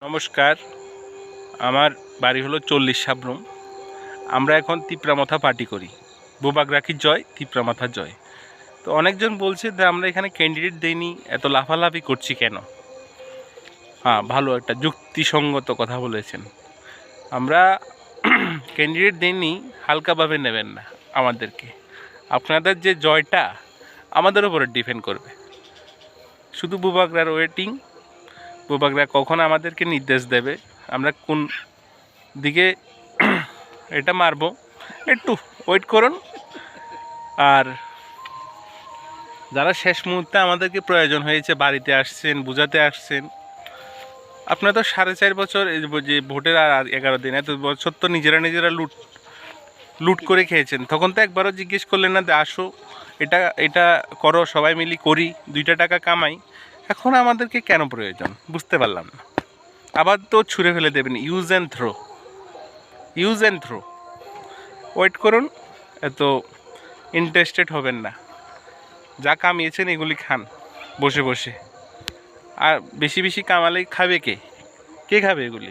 নমস্কার, আমার বাড়ি হলো 40 সাবরুম। আমরা এখন তিপ্রা মাথা পার্টি করি। বোবাক রাখি জয়, তিপ্রা মাথা জয়। তো অনেকজন বলছে যে আমরা এখানে ক্যান্ডিডেট দেইনি, এত লাফালাফি করছি কেন? হ্যাঁ, ভালো একটা যুক্তিসঙ্গত কথা বলেছেন। আমরা ক্যান্ডিডেট দেইনি, হালকাভাবে নেবেন না আমাদেরকে। আপনাদের যে জয়টা আমাদের উপরে ডিপেন্ড করবে। শুধু বোবাকরার ওয়েটিং, বোবাকরা কখন আমাদেরকে নির্দেশ দেবে, আমরা কোন দিকে এটা মারবো, একটু ওয়েট করুন। আর যারা শেষ মুহূর্তে আমাদেরকে প্রয়োজন হয়েছে, বাড়িতে আসছেন, বুঝাতে আসছেন, আপনারা তো 4.5 বছর যে ভোটের আর 11 দিন, এত বছর তো নিজেরা লুট করে খেয়েছেন। তখন তো একবারও জিজ্ঞেস করলেন না যে আসো, এটা করো, সবাই মিলি করি, 2টা টাকা কামাই। এখন আমাদেরকে কেন প্রয়োজন বুঝতে পারলাম না। আবার তো ছুঁড়ে ফেলে দেবেন, ইউজ অ্যান্ড থ্রো। ওয়েট করুন, এত ইন্টারেস্টেড হবেন না। যা কামিয়েছেন এগুলি খান বসে বসে। আর বেশি কামালে খাবে কে খাবে এগুলি?